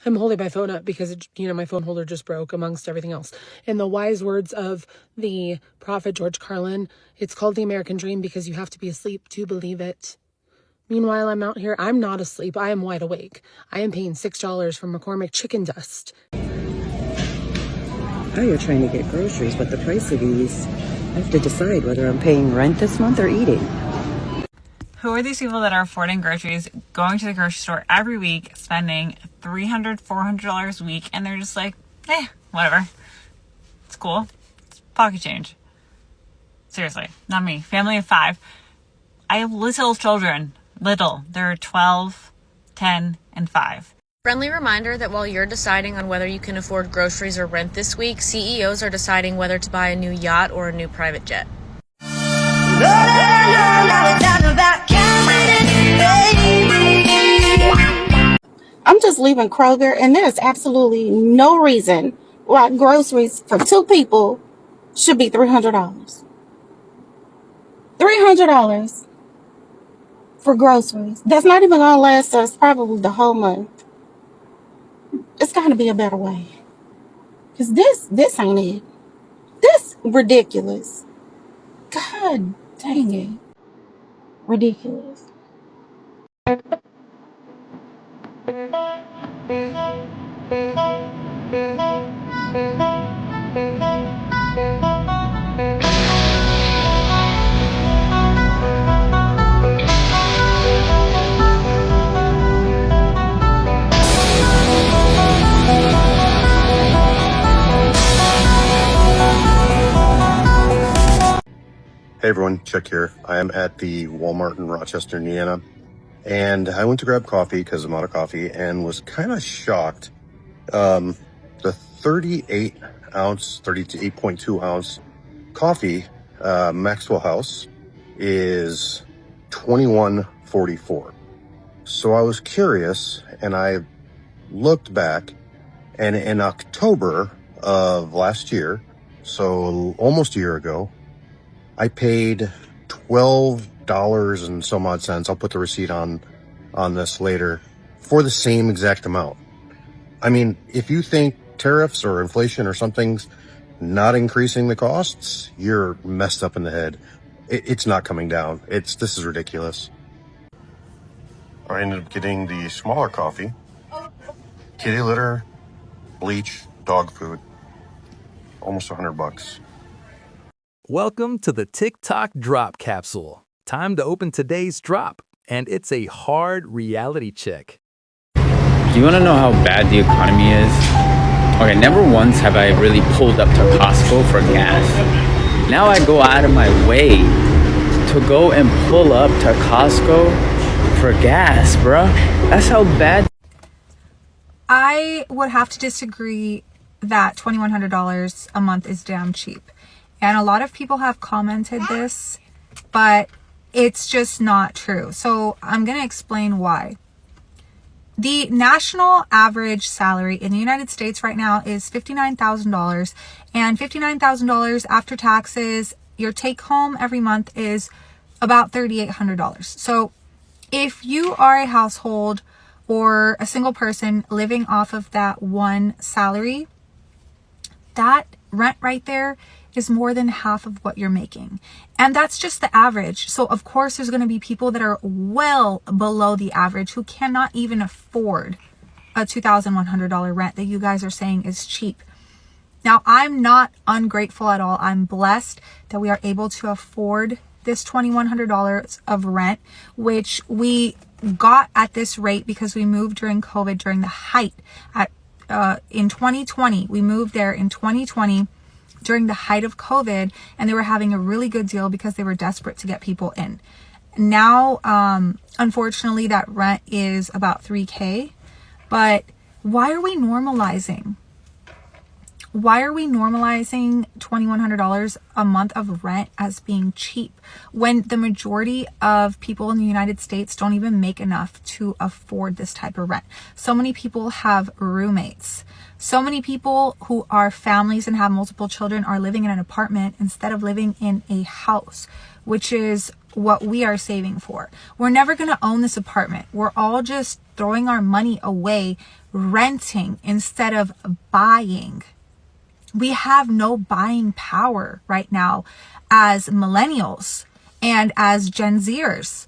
I'm holding my phone up because, my phone holder just broke amongst everything else. In the wise words of the prophet George Carlin, it's called the American dream because you have to be asleep to believe it. Meanwhile, I'm out here. I'm not asleep. I am wide awake. I am paying $6 for McCormick chicken dust. Oh, you're trying to get groceries, but the price of these, I have to decide whether I'm paying rent this month or eating. Who are these people that are affording groceries, going to the grocery store every week, spending $300, $400 a week, and they're just like, whatever. It's cool. It's pocket change. Seriously, not me. Family of 5. I have little children. Little. They're 12, 10, and 5. Friendly reminder that while you're deciding on whether you can afford groceries or rent this week, CEOs are deciding whether to buy a new yacht or a new private jet. I'm just leaving Kroger, and there's absolutely no reason why groceries for 2 people should be $300. $300 for groceries. That's not even gonna last us probably the whole month. It's gotta be a better way. Cause this ain't it. This ridiculous. God dang it. Ridiculous. Hey everyone, Chuck here. I am at the Walmart in Rochester, Indiana, and I went to grab coffee because I'm out of coffee and was kind of shocked. The 38.2 ounce coffee, Maxwell House, is $21.44. So I was curious and I looked back, and in October of last year, so almost a year ago, I paid $12 and some odd cents. I'll put the receipt on this later for the same exact amount. I mean, if you think tariffs or inflation or something's not increasing the costs, you're messed up in the head. It's not coming down. This is ridiculous. I ended up getting the smaller coffee, kitty litter, bleach, dog food, almost $100. Welcome to the TikTok Drop Capsule. Time to open today's drop, and it's a hard reality check. Do you want to know how bad the economy is? Okay, never once have I really pulled up to Costco for gas. Now I go out of my way to go and pull up to Costco for gas, bruh. That's how bad. I would have to disagree that $2,100 a month is damn cheap. And a lot of people have commented this, but it's just not true. So I'm going to explain why. The national average salary in the United States right now is $59,000, and $59,000 after taxes, your take home every month is about $3,800. So if you are a household or a single person living off of that one salary, that rent right there is more than half of what you're making. And that's just the average. So of course there's going to be people that are well below the average who cannot even afford a $2,100 rent that you guys are saying is cheap. Now, I'm not ungrateful at all. I'm blessed that we are able to afford this $2,100 of rent, which we got at this rate because we moved during COVID, during the height in 2020. We moved there in 2020 during the height of COVID, and they were having a really good deal because they were desperate to get people in. Now, unfortunately, that rent is about $3,000. But why are we normalizing? Why are we normalizing $2,100 a month of rent as being cheap when the majority of people in the United States don't even make enough to afford this type of rent? So many people have roommates. So many people who are families and have multiple children are living in an apartment instead of living in a house, which is what we are saving for. We're never going to own this apartment. We're all just throwing our money away renting instead of buying. We have no buying power right now as millennials and as Gen Zers.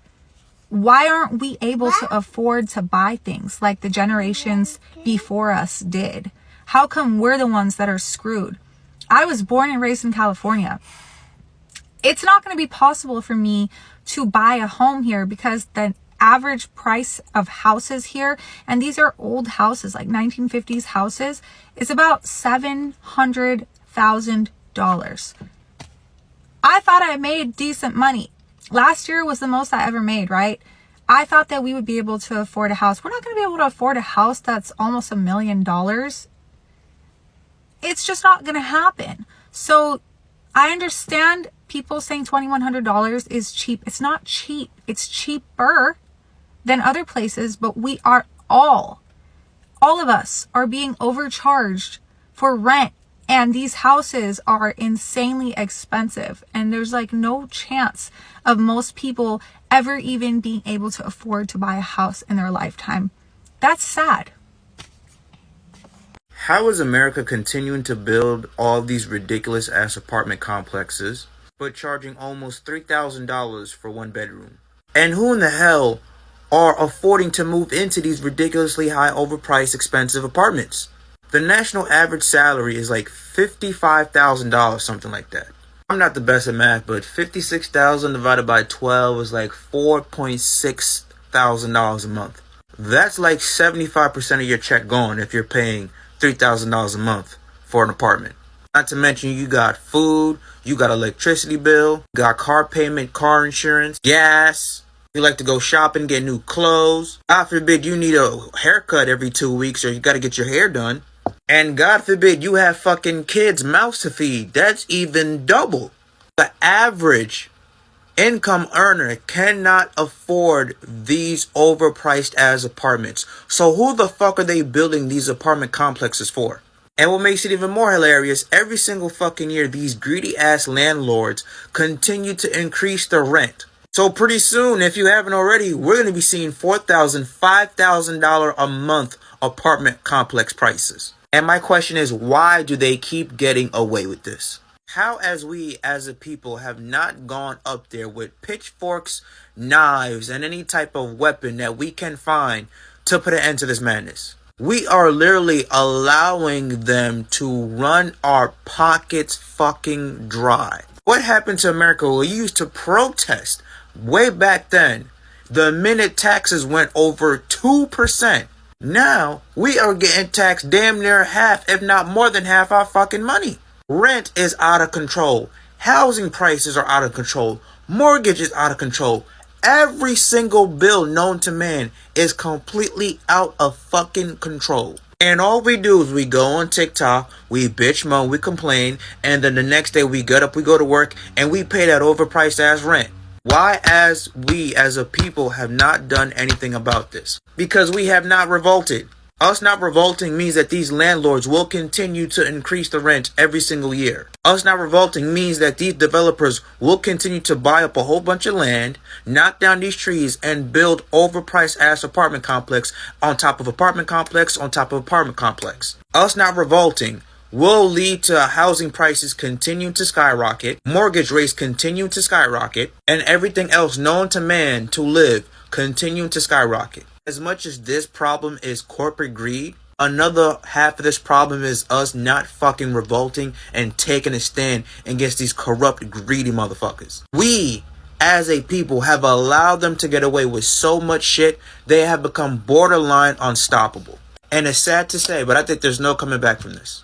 Why aren't we able to afford to buy things like the generations before us did? How come we're the ones that are screwed? I was born and raised in California. It's not going to be possible for me to buy a home here because the average price of houses here, and these are old houses, like 1950s houses, is about $700,000. I thought I made decent money. Last year was the most I ever made, right? I thought that we would be able to afford a house. We're not going to be able to afford a house that's almost $1 million. It's just not going to happen. So I understand people saying $2,100 is cheap. It's not cheap. It's cheaper than other places, but we are all of us are being overcharged for rent. And these houses are insanely expensive. And there's like no chance of most people ever even being able to afford to buy a house in their lifetime. That's sad. How is America continuing to build all these ridiculous ass apartment complexes, but charging almost $3,000 for one bedroom? And who in the hell are affording to move into these ridiculously high, overpriced, expensive apartments? The national average salary is like $55,000, something like that. I'm not the best at math, but 56,000 divided by 12 is like $4.6 thousand a month. That's like 75% of your check gone if you're paying $3,000 a month for an apartment. Not to mention you got food, you got electricity bill, you got car payment, car insurance, gas. You like to go shopping, get new clothes. God forbid you need a haircut every 2 weeks or you got to get your hair done. And God forbid you have fucking kids' mouths to feed. That's even double. The average income earner cannot afford these overpriced ass apartments. So who the fuck are they building these apartment complexes for? And what makes it even more hilarious, every single fucking year, these greedy ass landlords continue to increase the rent. So pretty soon, if you haven't already, we're going to be seeing $4,000, $5,000 a month apartment complex prices. And my question is, why do they keep getting away with this? How, as we as a people have not gone up there with pitchforks, knives, and any type of weapon that we can find to put an end to this madness? We are literally allowing them to run our pockets fucking dry. What happened to America? We used to protest way back then. The minute taxes went over 2%. Now, we are getting taxed damn near half, if not more than half our fucking money. Rent is out of control. Housing prices are out of control. Mortgage is out of control. Every single bill known to man is completely out of fucking control. And all we do is we go on TikTok, we bitch moan, we complain, and then the next day we get up, we go to work, and we pay that overpriced ass rent. Why, as we as a people have not done anything about this? Because we have not revolted. Us not revolting means that these landlords will continue to increase the rent every single year. Us not revolting means that these developers will continue to buy up a whole bunch of land, knock down these trees, and build overpriced ass apartment complex on top of apartment complex on top of apartment complex. Us not revolting will lead to housing prices continuing to skyrocket, mortgage rates continuing to skyrocket, and everything else known to man to live continuing to skyrocket. As much as this problem is corporate greed, another half of this problem is us not fucking revolting and taking a stand against these corrupt, greedy motherfuckers. We, as a people, have allowed them to get away with so much shit, they have become borderline unstoppable. And it's sad to say, but I think there's no coming back from this.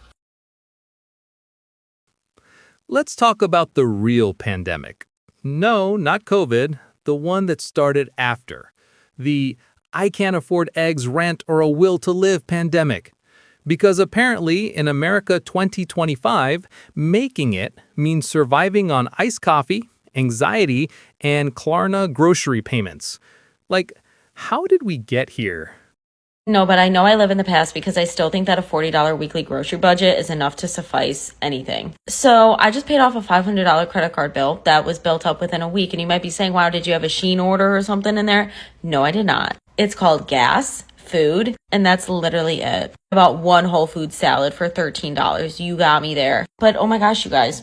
Let's talk about the real pandemic. No, not COVID, the one that started after. The I can't afford eggs, rent, or a will to live pandemic. Because apparently in America 2025, making it means surviving on iced coffee, anxiety, and Klarna grocery payments. Like, how did we get here? No, but I know I live in the past because I still think that a $40 weekly grocery budget is enough to suffice anything. So I just paid off a $500 credit card bill that was built up within a week. And you might be saying, wow, did you have a Shein order or something in there? No, I did not. It's called gas, food, and that's literally it. About one Whole Food salad for $13. You got me there. But oh my gosh, guys,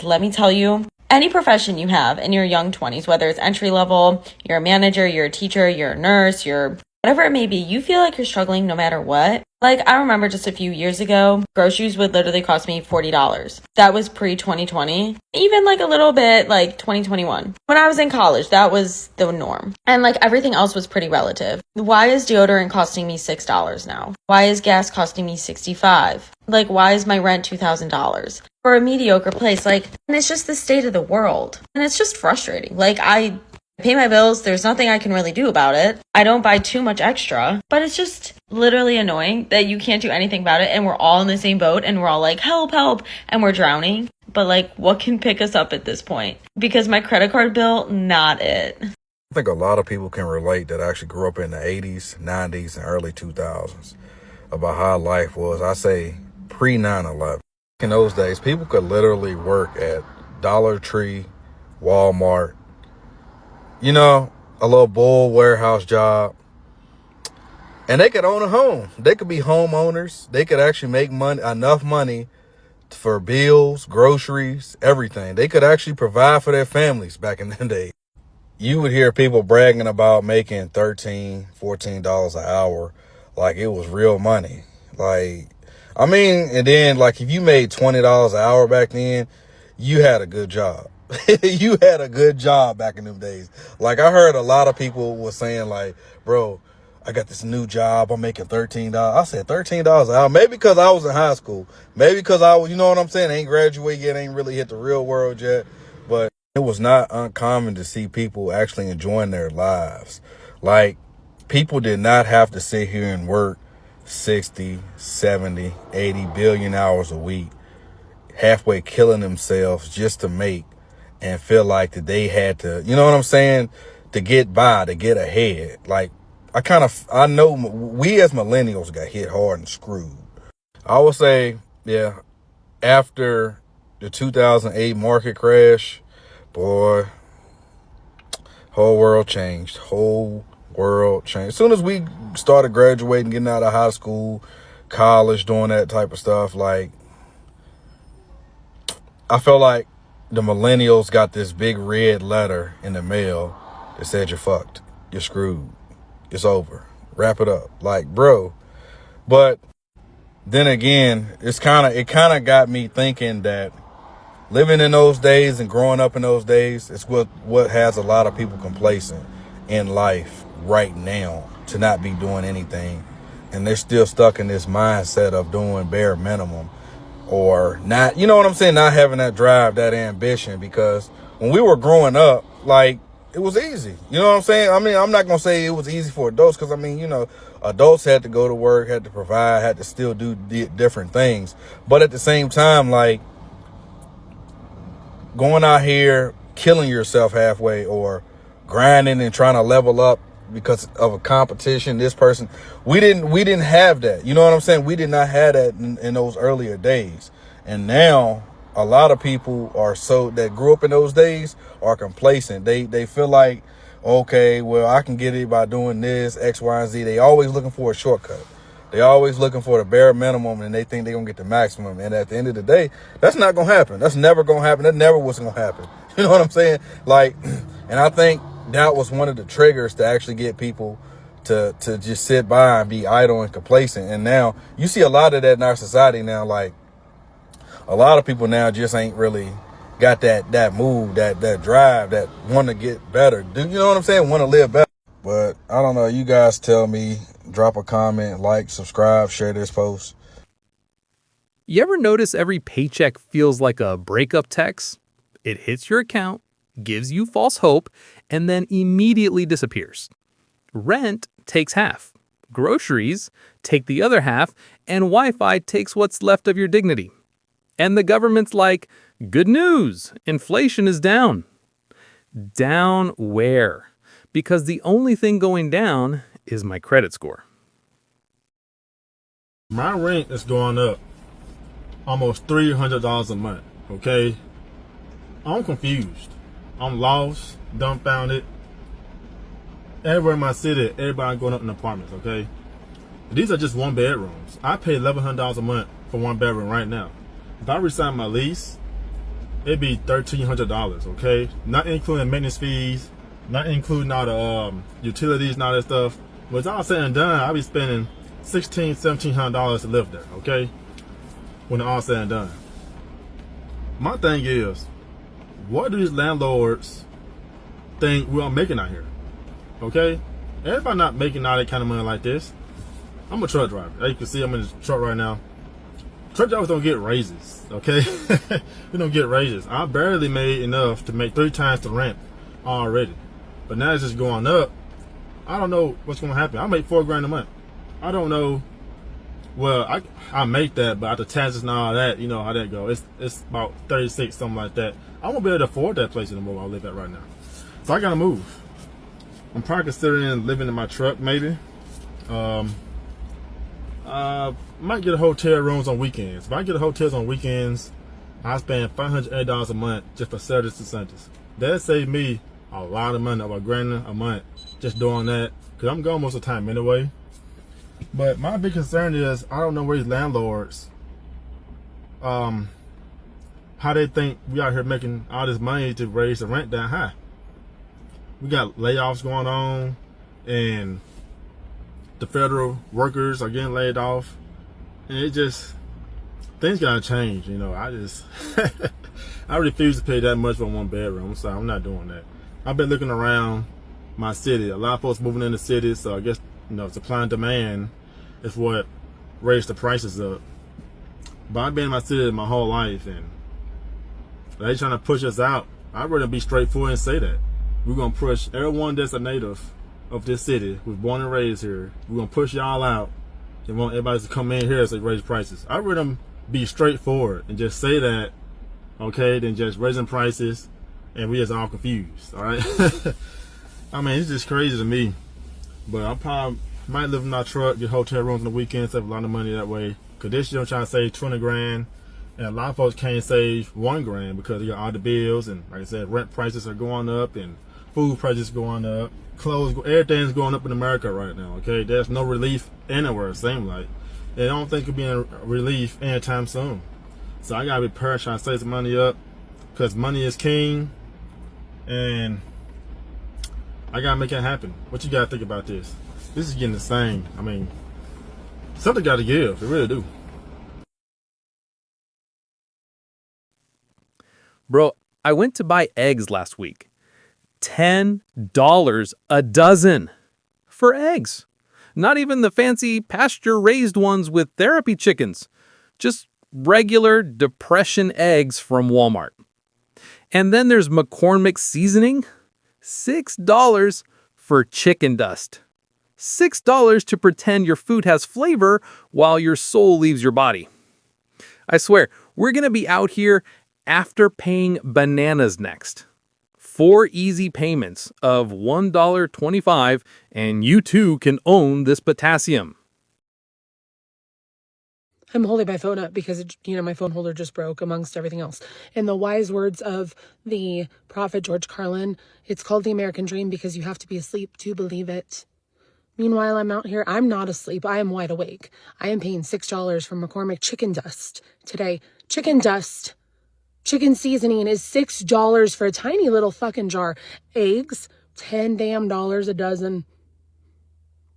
let me tell you, any profession you have in your young 20s, whether it's entry level, you're a manager, you're a teacher, you're a nurse, you're whatever it may be, you feel like you're struggling no matter what. Like, I remember just a few years ago, groceries would literally cost me $40. That was pre-2020. Even like a little bit like 2021. When I was in college, that was the norm. And like everything else was pretty relative. Why is deodorant costing me $6 now? Why is gas costing me $65? Like, why is my rent $2,000? For a mediocre place, like, and it's just the state of the world. And it's just frustrating. Like, I pay my bills. There's nothing I can really do about it. I don't buy too much extra, but it's just literally annoying that you can't do anything about it. And we're all in the same boat and we're all like, help, help. And we're drowning. But like, what can pick us up at this point? Because my credit card bill, not it. I think a lot of people can relate that actually grew up in the 80s, 90s, and early 2000s about how life was. I say pre 9/11. In those days, people could literally work at Dollar Tree, Walmart, you know, a little bull warehouse job, and they could own a home. They could be homeowners. They could actually make enough money for bills, groceries, everything. They could actually provide for their families back in the day. You would hear people bragging about making $13, $14 an hour like it was real money. Like, I mean, and then like if you made $20 an hour back then, you had a good job. You had a good job back in them days. Like, I heard a lot of people was saying like, bro, I got this new job. I'm making $13. I said $13 an hour. Maybe because I was in high school. Maybe because I was, you know what I'm saying? Ain't graduated yet. Ain't really hit the real world yet. But it was not uncommon to see people actually enjoying their lives. Like, people did not have to sit here and work 60, 70, 80 billion hours a week, halfway killing themselves just to make and feel like that they had to, you know what I'm saying, to get by, to get ahead. Like, I know we as millennials got hit hard and screwed. I would say, yeah, after the 2008 market crash, boy, whole world changed. Whole world changed. As soon as we started graduating, getting out of high school, college, doing that type of stuff, like, I felt like the millennials got this big red letter in the mail that said, you're fucked. You're screwed. It's over. Wrap it up. Like, bro. But then again, it kind of got me thinking that living in those days and growing up in those days is what has a lot of people complacent in life right now, to not be doing anything. And they're still stuck in this mindset of doing bare minimum, or not, you know what I'm saying, not having that drive, that ambition. Because when we were growing up, like, it was easy. You know what I'm saying? I mean, I'm not going to say it was easy for adults, because, I mean, you know, adults had to go to work, had to provide, had to still do different things. But at the same time, like, going out here, killing yourself halfway, or grinding and trying to level up because of a competition, this person, we didn't have that. You know what I'm saying? We did not have that in those earlier days. And now a lot of people that grew up in those days are complacent. They feel like, okay, well, I can get it by doing this, X, Y, and Z. They always looking for a shortcut. They always looking for the bare minimum, and they think they're going to get the maximum. And at the end of the day, that's not going to happen. That's never going to happen. That never was going to happen. You know what I'm saying? Like, and I think that was one of the triggers to actually get people to just sit by and be idle and complacent. And now you see a lot of that in our society now. Like, a lot of people now just ain't really got that move, that drive, that want to get better. Do you know what I'm saying? Want to live better. But I don't know. You guys tell me. Drop a comment, like, subscribe, share this post. You ever notice every paycheck feels like a breakup text? It hits your account, gives you false hope, and then immediately disappears. Rent takes half. Groceries take the other half, and Wi-Fi takes what's left of your dignity. And the government's like, good news, inflation is down. Down where? Because the only thing going down is my credit score. My rent is going up almost $300 a month, okay? I'm confused. I'm lost, dumbfounded. everywhere in my city, everybody going up in apartments, okay? These are just one bedrooms. I pay $1,100 a month for one bedroom right now. If I resign my lease, it'd be $1,300, okay? Not including maintenance fees, not including all the utilities and all that stuff. When it's all said and done, I'll be spending $1,600, $1,700 to live there, okay? When it's all said and done. My thing is, what do these landlords think we're making out here? Okay? Everybody not making all that kind of money like this. I'm a truck driver. As you can see, I'm in the truck right now. Truck drivers don't get raises, okay? We don't get raises. I barely made enough to make 3 times the rent already. But now it's just going up. I don't know what's going to happen. I make $4 grand a month. I don't know. Well, I make that, but after taxes and all that, you know how that goes. It's about 36, something like that. I won't be able to afford that place anymore where I live at right now. So I got to move. I'm probably considering living in my truck, maybe. Might get a hotel rooms on weekends. If I get a hotels on weekends, I spend $580 a month just for Saturdays and Sundays. That saved me a lot of money, about $1,000 a month, just doing that. Cause I'm gone most of the time anyway. But my big concern is I don't know where these landlords, how they think we out here making all this money to raise the rent down high. We got layoffs going on, and the federal workers are getting laid off, and it just, things gotta change, you know. I refuse to pay that much for one bedroom, so I'm not doing that. I've been looking around my city. A lot of folks moving in the city, so I guess, you know, supply and demand is what raised the prices up. But I've been in my city my whole life, and they trying to push us out. I'd rather be straightforward and say that. We're gonna push everyone that's a native of this city, who's born and raised here. We're gonna push y'all out and want everybody to come in here as they raise prices. I'd rather be straightforward and just say that, okay, than just raising prices and we just all confused, all right? I mean, it's just crazy to me. But I probably might live in my truck, get hotel rooms on the weekends, save a lot of money that way. Cause this year I'm trying to save 20 grand. And a lot of folks can't save $1 grand because they got all the bills, and like I said, rent prices are going up and food prices going up, clothes, everything's going up in America right now, okay? There's no relief anywhere, it seems like. And I don't think it'll be a relief anytime soon. So I gotta be prepared, trying to save some money up, because money is king, and I gotta make it happen. What you gotta think about this? This is getting insane. I mean, something gotta give, it really do. Bro, I went to buy eggs last week. $10 a dozen for eggs. Not even the fancy pasture-raised ones with therapy chickens. Just regular depression eggs from Walmart. And then there's McCormick seasoning. $6 for chicken dust. $6 to pretend your food has flavor while your soul leaves your body. I swear, we're going to be out here after paying bananas next. 4 easy payments of $1.25, and you too can own this potassium. I'm holding my phone up because, my phone holder just broke amongst everything else. In the wise words of the prophet George Carlin, it's called the American dream because you have to be asleep to believe it. Meanwhile, I'm out here. I'm not asleep. I am wide awake. I am paying $6 for McCormick chicken dust today. Chicken dust. Chicken seasoning is $6 for a tiny little fucking jar. Eggs, $10 damn a dozen.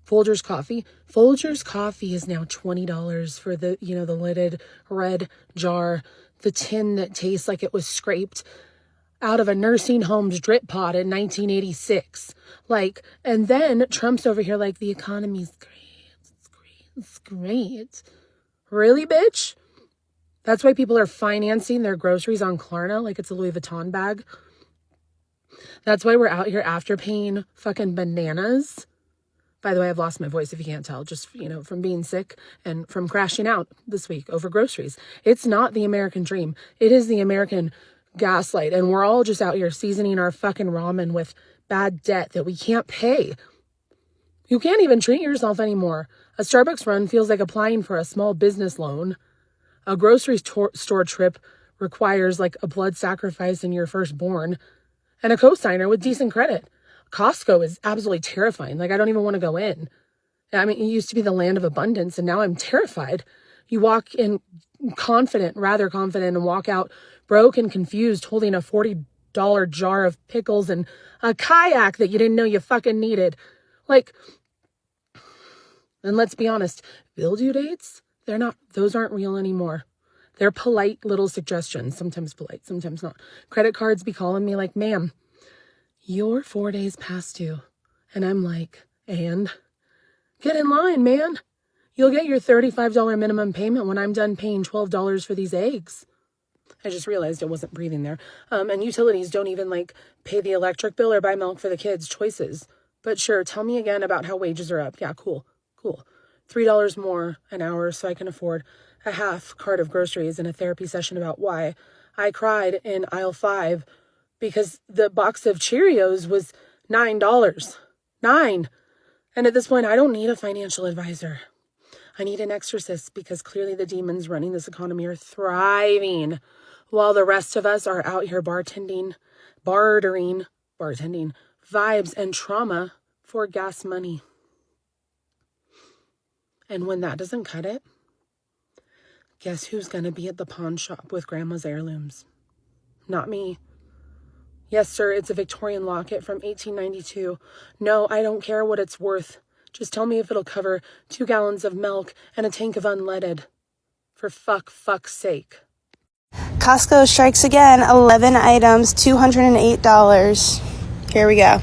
Folgers coffee. Folgers coffee is now $20 for the, the lidded red jar. The tin that tastes like it was scraped out of a nursing home's drip pot in 1986. And then Trump's over here like, the economy's great. It's great. Really, bitch? That's why people are financing their groceries on Klarna like it's a Louis Vuitton bag. That's why we're out here after paying fucking bananas. By the way, I've lost my voice if you can't tell, just, from being sick and from crashing out this week over groceries. It's not the American dream. It is the American gaslight. And we're all just out here seasoning our fucking ramen with bad debt that we can't pay. You can't even treat yourself anymore. A Starbucks run feels like applying for a small business loan. A grocery store trip requires a blood sacrifice in your firstborn and a cosigner with decent credit. Costco is absolutely terrifying. Like, I don't even want to go in. I mean, it used to be the land of abundance, and now I'm terrified. You walk in rather confident, and walk out broke and confused, holding a $40 jar of pickles and a kayak that you didn't know you fucking needed. Like, and let's be honest, bill due dates, those aren't real anymore. They're polite little suggestions, sometimes polite, sometimes not. Credit cards be calling me like, ma'am, you're 4 days past due. And I'm like, and? Get in line, man. You'll get your $35 minimum payment when I'm done paying $12 for these eggs. I just realized I wasn't breathing there. And utilities don't even like pay the electric bill or buy milk for the kids. Choices. But sure, tell me again about how wages are up. Yeah, cool. $3 more an hour so I can afford a half cart of groceries and a therapy session about why I cried in aisle 5 because the box of Cheerios was $9. $9. And at this point, I don't need a financial advisor. I need an exorcist because clearly the demons running this economy are thriving while the rest of us are out here bartending vibes and trauma for gas money. And when that doesn't cut it, guess who's going to be at the pawn shop with grandma's heirlooms? Not me. Yes, sir, it's a Victorian locket from 1892. No, I don't care what it's worth. Just tell me if it'll cover 2 gallons of milk and a tank of unleaded. For fuck's sake. Costco strikes again. 11 items, $208. Here we go.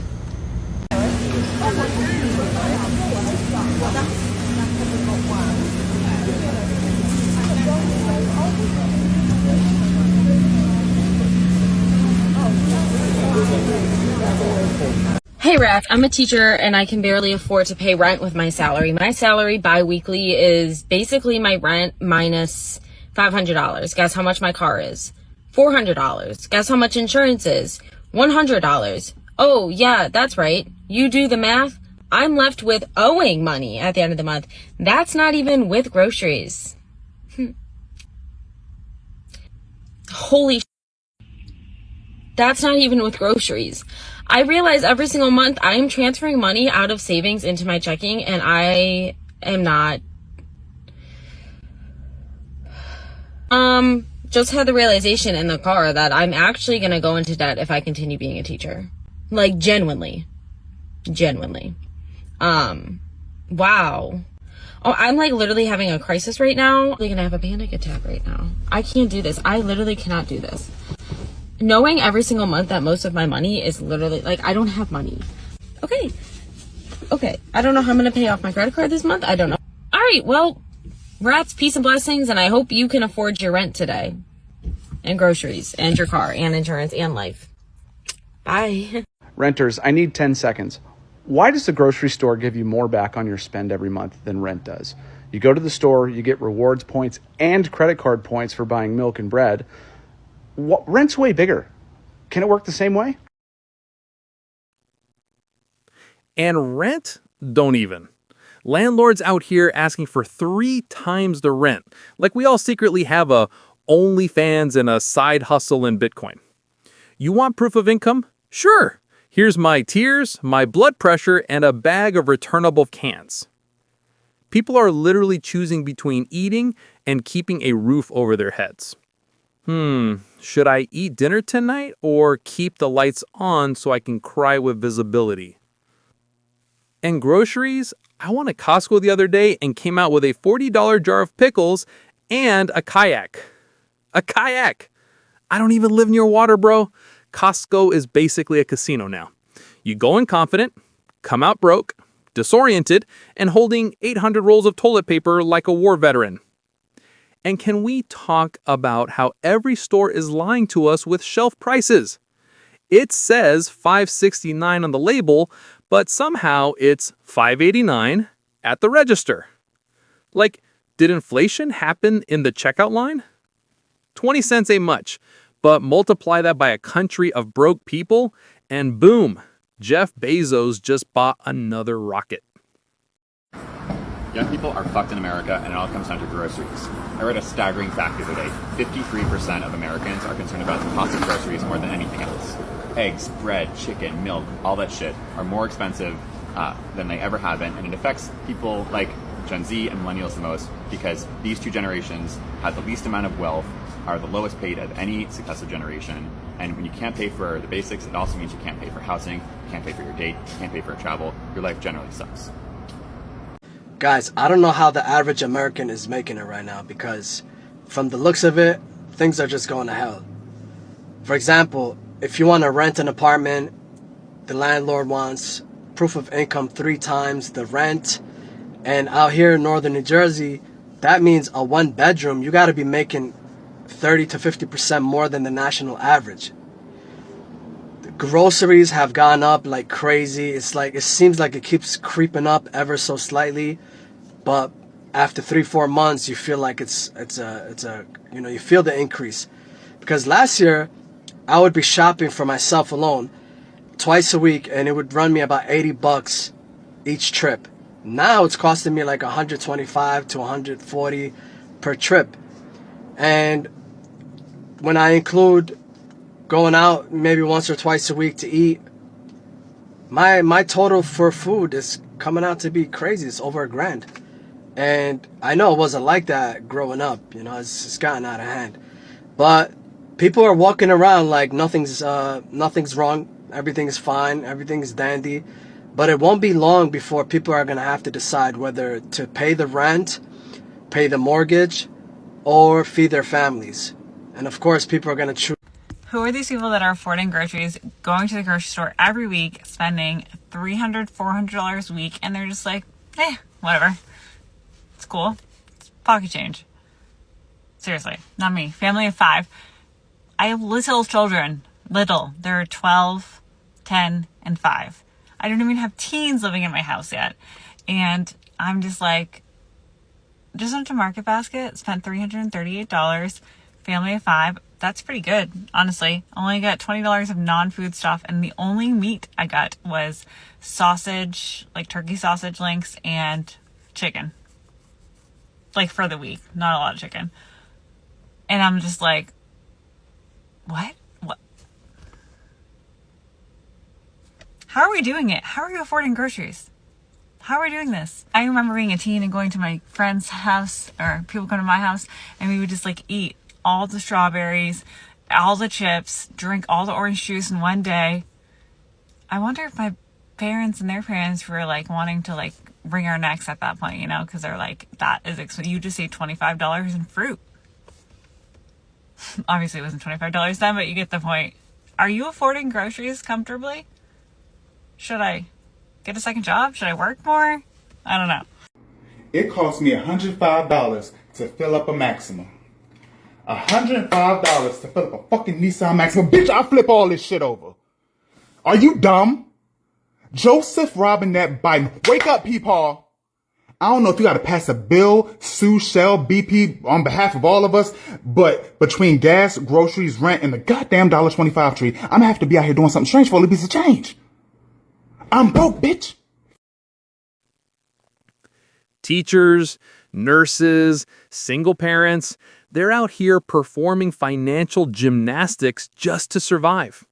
Hey Raf, I'm a teacher and I can barely afford to pay rent with my salary. My salary bi-weekly is basically my rent minus $500. Guess how much my car is? $400. Guess how much insurance is? $100. Oh yeah, that's right. You do the math. I'm left with owing money at the end of the month. That's not even with groceries. Holy that's not even with groceries. I realize every single month I am transferring money out of savings into my checking and I am not. Just had the realization in the car that I'm actually going to go into debt if I continue being a teacher. Like genuinely. Wow. Oh, I'm like literally having a crisis right now. I'm gonna have a panic attack right now. I can't do this. I literally cannot do this. Knowing every single month that most of my money is literally like, I don't have money. Okay. I don't know how I'm going to pay off my credit card this month. I don't know. All right. Well, rats, peace and blessings. And I hope you can afford your rent today and groceries and your car and insurance and life. Bye. Renters, I need 10 seconds. Why does the grocery store give you more back on your spend every month than rent does? You go to the store, you get rewards points and credit card points for buying milk and bread. Rent's way bigger. Can it work the same way? And rent? Don't even. Landlords out here asking for 3 times the rent. Like we all secretly have a OnlyFans and a side hustle in Bitcoin. You want proof of income? Sure. Here's my tears, my blood pressure, and a bag of returnable cans. People are literally choosing between eating and keeping a roof over their heads. Should I eat dinner tonight or keep the lights on so I can cry with visibility? And groceries? I went to Costco the other day and came out with a $40 jar of pickles and a kayak. A kayak! I don't even live near water, bro. Costco is basically a casino now. You go in confident, come out broke, disoriented, and holding 800 rolls of toilet paper like a war veteran. And can we talk about how every store is lying to us with shelf prices? It says $5.69 on the label, but somehow it's $5.89 at the register. Like, did inflation happen in the checkout line? 20 cents ain't much, but multiply that by a country of broke people, and boom, Jeff Bezos just bought another rocket. Young people are fucked in America, and it all comes down to groceries. I read a staggering fact the other day. 53% of Americans are concerned about the cost of groceries more than anything else. eggs, bread, chicken, milk, all that shit are more expensive than they ever have been, and it affects people like Gen Z and millennials the most because these two generations have the least amount of wealth, are the lowest paid of any successive generation, and when you can't pay for the basics, it also means you can't pay for housing, you can't pay for your date, you can't pay for travel, your life generally sucks. Guys, I don't know how the average American is making it right now because from the looks of it, things are just going to hell. For example, if you want to rent an apartment, the landlord wants proof of income 3 times the rent. And out here in northern New Jersey, that means a 1-bedroom, you got to be making 30 to 50% more than the national average. The groceries have gone up like crazy. It's like, it seems like it keeps creeping up ever so slightly. But after 3-4 months, you feel like it's a you feel the increase. Because last year, I would be shopping for myself alone twice a week, and it would run me about $80 each trip. Now it's costing me like $125 to $140 per trip. And when I include going out maybe once or twice a week to eat, my total for food is coming out to be crazy. It's over $1,000. And I know it wasn't like that growing up. It's gotten out of hand. But people are walking around like nothing's wrong. Everything is fine. Everything is dandy. But it won't be long before people are going to have to decide whether to pay the rent, pay the mortgage, or feed their families. And of course, people are going to choose. Who are these people that are affording groceries, going to the grocery store every week, spending $300, $400 a week, and they're just like, whatever. It's cool. It's pocket change. Seriously, not me. Family of 5. I have little children. Little. They're 12, 10, and 5. I don't even have teens living in my house yet. And I'm just like, just went to Market Basket, spent $338, family of 5. That's pretty good, honestly. Only got $20 of non-food stuff, and the only meat I got was sausage, like turkey sausage links, and chicken. Like for the week, not a lot of chicken. And I'm just like, what? How are we doing it? How are you affording groceries? How are we doing this? I remember being a teen and going to my friend's house, or people come to my house, and we would just like eat all the strawberries, all the chips, drink all the orange juice in one day. I wonder if my parents and their parents were like wanting to like wring our necks at that point, because they're like, that is expensive. You just ate $25 in fruit. Obviously it wasn't $25 then, but you get the point. Are you affording groceries comfortably? Should I get a second job? Should I work more? I don't know. It cost me $105 to fill up a Maxima. $105 to fill up a fucking Nissan Maxima. Bitch, I'll flip all this shit over. Are you dumb? Joseph Robinette Biden. Wake up, peepaw. I don't know if you gotta pass a bill, sue Shell, BP on behalf of all of us, but between gas, groceries, rent, and the goddamn $1.25 tree, I'm gonna have to be out here doing something strange for a little piece of change. I'm broke, bitch. Teachers, nurses, single parents, they're out here performing financial gymnastics just to survive.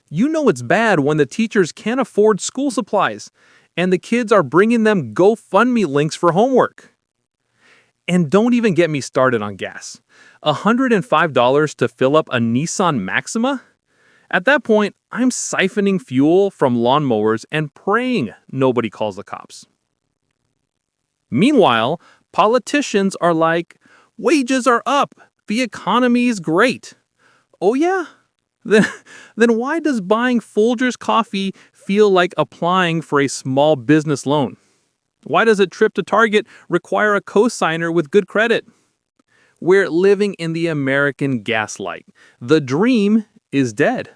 You know it's bad when the teachers can't afford school supplies and the kids are bringing them GoFundMe links for homework. And don't even get me started on gas. $105 to fill up a Nissan Maxima? At that point, I'm siphoning fuel from lawnmowers and praying nobody calls the cops. Meanwhile, politicians are like, wages are up, the economy is great. Oh yeah? Then why does buying Folgers coffee feel like applying for a small business loan? Why does a trip to Target require a cosigner with good credit? We're living in the American gaslight. The dream is dead.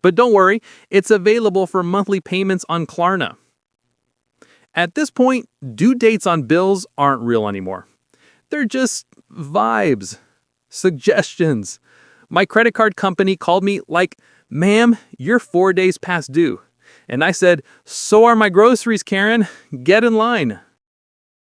But don't worry, it's available for monthly payments on Klarna. At this point, due dates on bills aren't real anymore. They're just vibes, suggestions. My credit card company called me like, ma'am, you're 4 days past due. And I said, so are my groceries, Karen. Get in line.